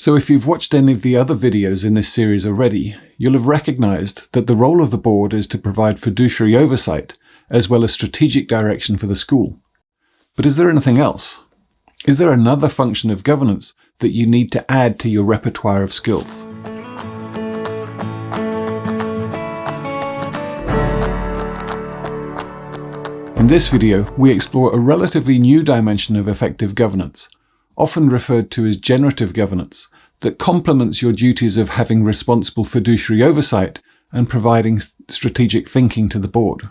So if you've watched any of the other videos in this series already, you'll have recognized that the role of the board is to provide fiduciary oversight as well as strategic direction for the school. But is there anything else? Is there another function of governance that you need to add to your repertoire of skills? In this video, we explore a relatively new dimension of effective governance, often referred to as generative governance, that complements your duties of having responsible fiduciary oversight and providing strategic thinking to the board.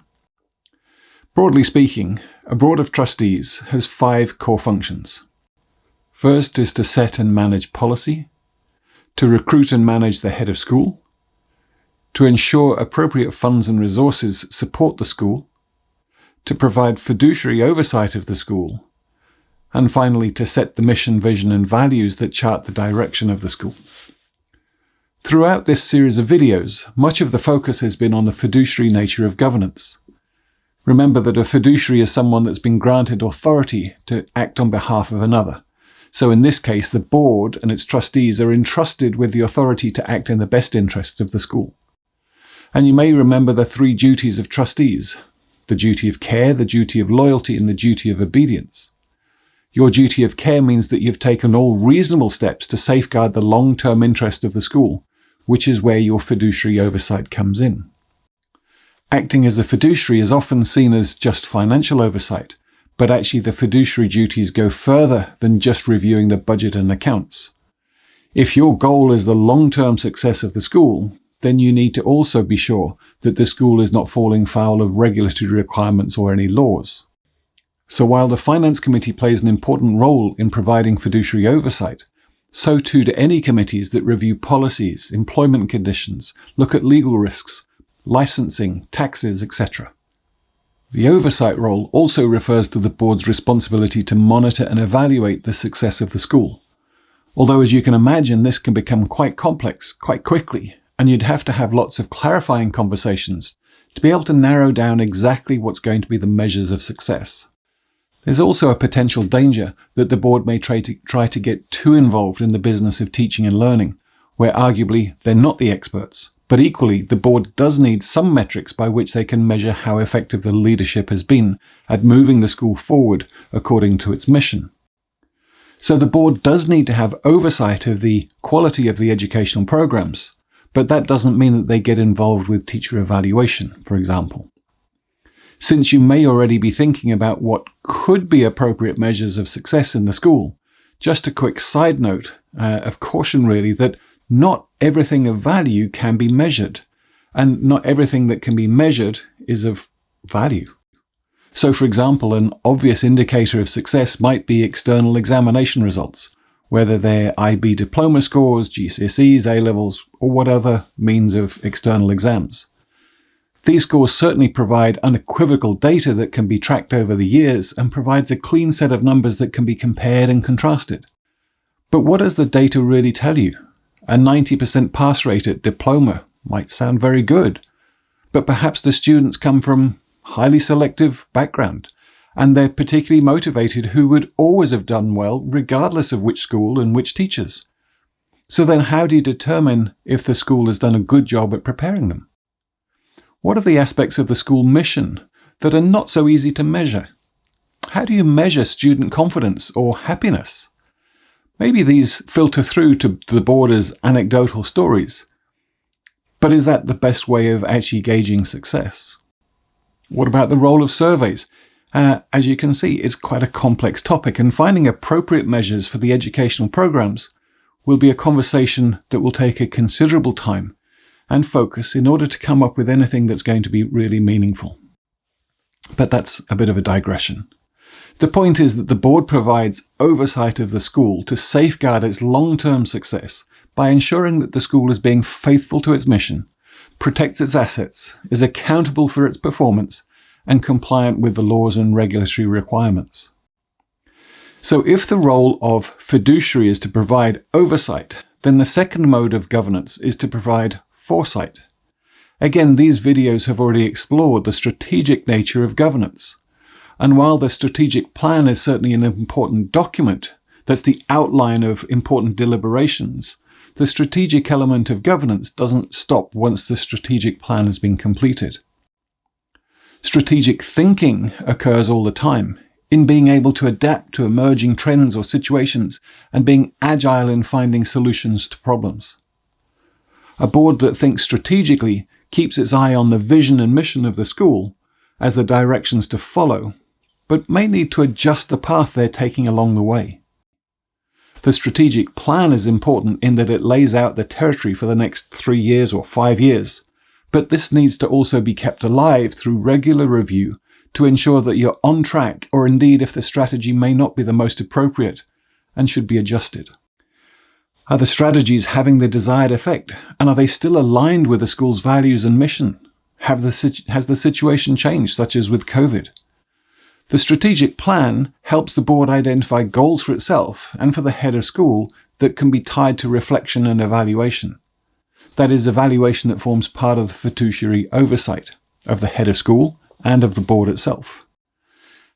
Broadly speaking, a board of trustees has 5 core functions. First is to set and manage policy, to recruit and manage the head of school, to ensure appropriate funds and resources support the school, to provide fiduciary oversight of the school, and finally to set the mission, vision and values that chart the direction of the school. Throughout this series of videos, much of the focus has been on the fiduciary nature of governance. Remember that a fiduciary is someone that's been granted authority to act on behalf of another. So in this case, the board and its trustees are entrusted with the authority to act in the best interests of the school. And you may remember the 3 duties of trustees: the duty of care, the duty of loyalty, and the duty of obedience. Your duty of care means that you've taken all reasonable steps to safeguard the long-term interest of the school, which is where your fiduciary oversight comes in. Acting as a fiduciary is often seen as just financial oversight, but actually the fiduciary duties go further than just reviewing the budget and accounts. If your goal is the long-term success of the school, then you need to also be sure that the school is not falling foul of regulatory requirements or any laws. So while the Finance Committee plays an important role in providing fiduciary oversight, so too do any committees that review policies, employment conditions, look at legal risks, licensing, taxes, etc. The oversight role also refers to the board's responsibility to monitor and evaluate the success of the school. Although, as you can imagine, this can become quite complex quite quickly, and you'd have to have lots of clarifying conversations to be able to narrow down exactly what's going to be the measures of success. There's also a potential danger that the board may try to get too involved in the business of teaching and learning, where arguably they're not the experts. But equally, the board does need some metrics by which they can measure how effective the leadership has been at moving the school forward according to its mission. So the board does need to have oversight of the quality of the educational programs, but that doesn't mean that they get involved with teacher evaluation, for example. Since you may already be thinking about what could be appropriate measures of success in the school, just a quick side note of caution really that not everything of value can be measured, and not everything that can be measured is of value. So for example, an obvious indicator of success might be external examination results, whether they're IB diploma scores, GCSEs, A-levels, or what other means of external exams. These scores certainly provide unequivocal data that can be tracked over the years and provides a clean set of numbers that can be compared and contrasted. But what does the data really tell you? A 90% pass rate at diploma might sound very good, but perhaps the students come from highly selective background, and they're particularly motivated who would always have done well regardless of which school and which teachers. So then how do you determine if the school has done a good job at preparing them? What are the aspects of the school mission that are not so easy to measure? How do you measure student confidence or happiness? Maybe these filter through to the board as anecdotal stories, but is that the best way of actually gauging success? What about the role of surveys? As you can see, it's quite a complex topic, and finding appropriate measures for the educational programs will be a conversation that will take a considerable time and focus in order to come up with anything that's going to be really meaningful. But that's a bit of a digression. The point is that the board provides oversight of the school to safeguard its long-term success by ensuring that the school is being faithful to its mission, protects its assets, is accountable for its performance, and compliant with the laws and regulatory requirements. So if the role of fiduciary is to provide oversight, then the second mode of governance is to provide foresight. Again, these videos have already explored the strategic nature of governance. And while the strategic plan is certainly an important document, that's the outline of important deliberations, the strategic element of governance doesn't stop once the strategic plan has been completed. Strategic thinking occurs all the time, in being able to adapt to emerging trends or situations and being agile in finding solutions to problems. A board that thinks strategically keeps its eye on the vision and mission of the school as the directions to follow, but may need to adjust the path they're taking along the way. The strategic plan is important in that it lays out the territory for the next 3 years or 5 years, but this needs to also be kept alive through regular review to ensure that you're on track, or indeed if the strategy may not be the most appropriate and should be adjusted. Are the strategies having the desired effect, and are they still aligned with the school's values and mission? Has the situation changed, such as with COVID? The strategic plan helps the board identify goals for itself and for the head of school that can be tied to reflection and evaluation. That is, evaluation that forms part of the fiduciary oversight of the head of school and of the board itself.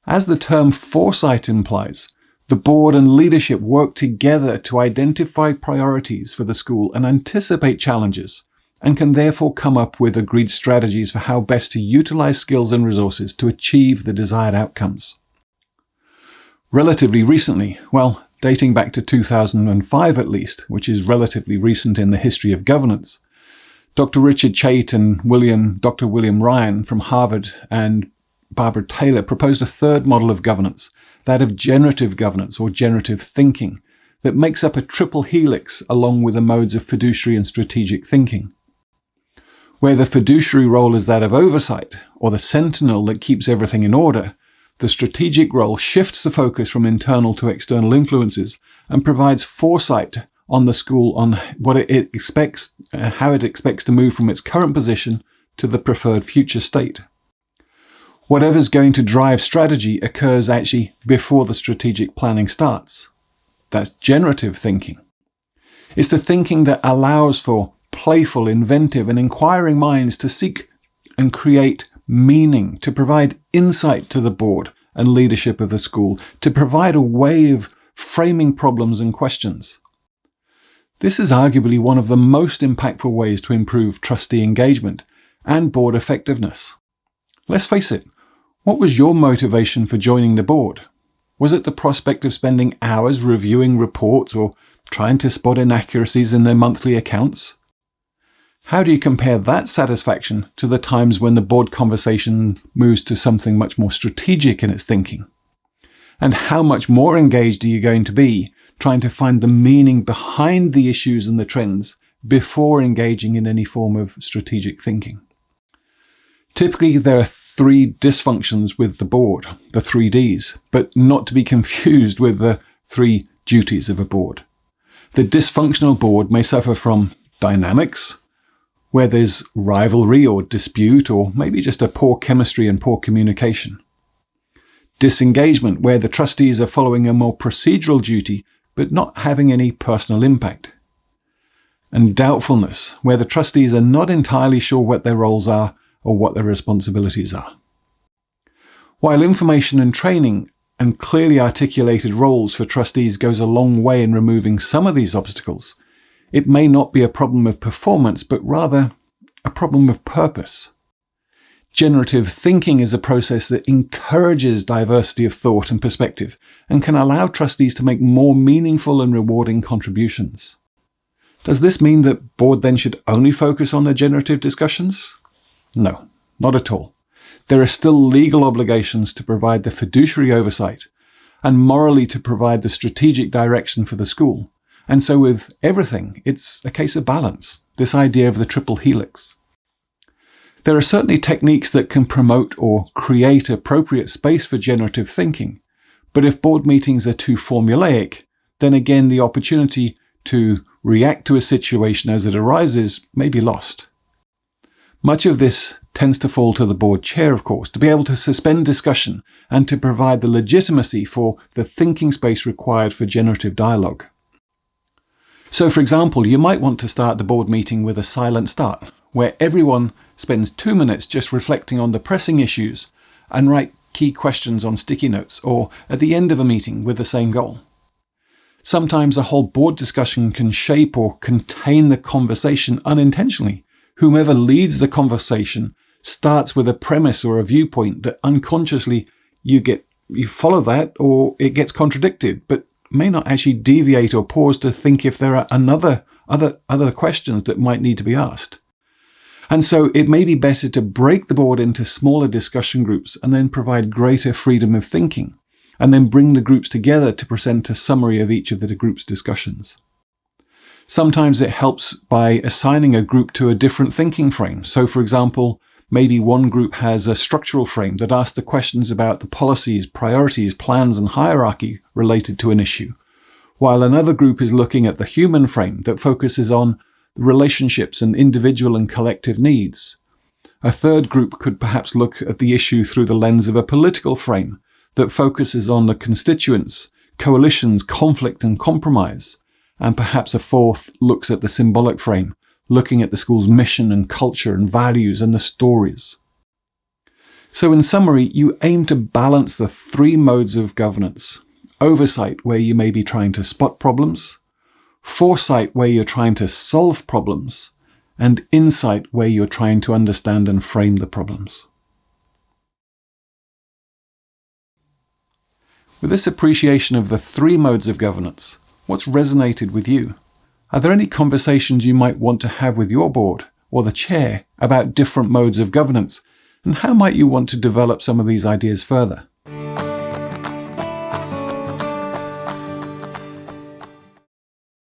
As the term foresight implies, the board and leadership work together to identify priorities for the school and anticipate challenges, and can therefore come up with agreed strategies for how best to utilize skills and resources to achieve the desired outcomes. Relatively recently, well, dating back to 2005 at least, which is relatively recent in the history of governance, Dr. Richard Chait and Dr. William Ryan from Harvard and Barbara Taylor proposed a third model of governance, that of generative governance or generative thinking, that makes up a triple helix along with the modes of fiduciary and strategic thinking. Where the fiduciary role is that of oversight, or the sentinel that keeps everything in order, the strategic role shifts the focus from internal to external influences and provides foresight on the school on what it expects, how it expects to move from its current position to the preferred future state. Whatever's going to drive strategy occurs actually before the strategic planning starts. That's generative thinking. It's the thinking that allows for playful, inventive, and inquiring minds to seek and create meaning, to provide insight to the board and leadership of the school, to provide a way of framing problems and questions. This is arguably one of the most impactful ways to improve trustee engagement and board effectiveness. Let's face it, what was your motivation for joining the board? Was it the prospect of spending hours reviewing reports or trying to spot inaccuracies in their monthly accounts? How do you compare that satisfaction to the times when the board conversation moves to something much more strategic in its thinking? And how much more engaged are you going to be trying to find the meaning behind the issues and the trends before engaging in any form of strategic thinking? Typically, there are 3 dysfunctions with the board, the 3 Ds, but not to be confused with the 3 duties of a board. The dysfunctional board may suffer from dynamics, where there's rivalry or dispute, or maybe just a poor chemistry and poor communication. Disengagement, where the trustees are following a more procedural duty, but not having any personal impact. And doubtfulness, where the trustees are not entirely sure what their roles are or what their responsibilities are. While information and training and clearly articulated roles for trustees goes a long way in removing some of these obstacles, it may not be a problem of performance, but rather a problem of purpose. Generative thinking is a process that encourages diversity of thought and perspective and can allow trustees to make more meaningful and rewarding contributions. Does this mean that board then should only focus on the generative discussions? No, not at all. There are still legal obligations to provide the fiduciary oversight and morally to provide the strategic direction for the school. And so with everything, it's a case of balance, this idea of the triple helix. There are certainly techniques that can promote or create appropriate space for generative thinking, but if board meetings are too formulaic, then again the opportunity to react to a situation as it arises may be lost. Much of this tends to fall to the board chair, of course, to be able to suspend discussion and to provide the legitimacy for the thinking space required for generative dialogue. So, for example, you might want to start the board meeting with a silent start, where everyone spends 2 minutes just reflecting on the pressing issues and write key questions on sticky notes, or at the end of a meeting with the same goal. Sometimes a whole board discussion can shape or contain the conversation unintentionally. Whomever leads the conversation starts with a premise or a viewpoint that unconsciously you follow that, or it gets contradicted, but may not actually deviate or pause to think if there are other questions that might need to be asked. And so it may be better to break the board into smaller discussion groups and then provide greater freedom of thinking, and then bring the groups together to present a summary of each of the group's discussions. Sometimes it helps by assigning a group to a different thinking frame. So, for example, maybe one group has a structural frame that asks the questions about the policies, priorities, plans, and hierarchy related to an issue, while another group is looking at the human frame that focuses on relationships and individual and collective needs. A third group could perhaps look at the issue through the lens of a political frame that focuses on the constituents, coalitions, conflict, and compromise. And perhaps a fourth looks at the symbolic frame, looking at the school's mission and culture and values and the stories. So in summary, you aim to balance the three modes of governance: oversight, where you may be trying to spot problems; foresight, where you're trying to solve problems; and insight, where you're trying to understand and frame the problems. With this appreciation of the three modes of governance, what's resonated with you? Are there any conversations you might want to have with your board or the chair about different modes of governance, and how might you want to develop some of these ideas further?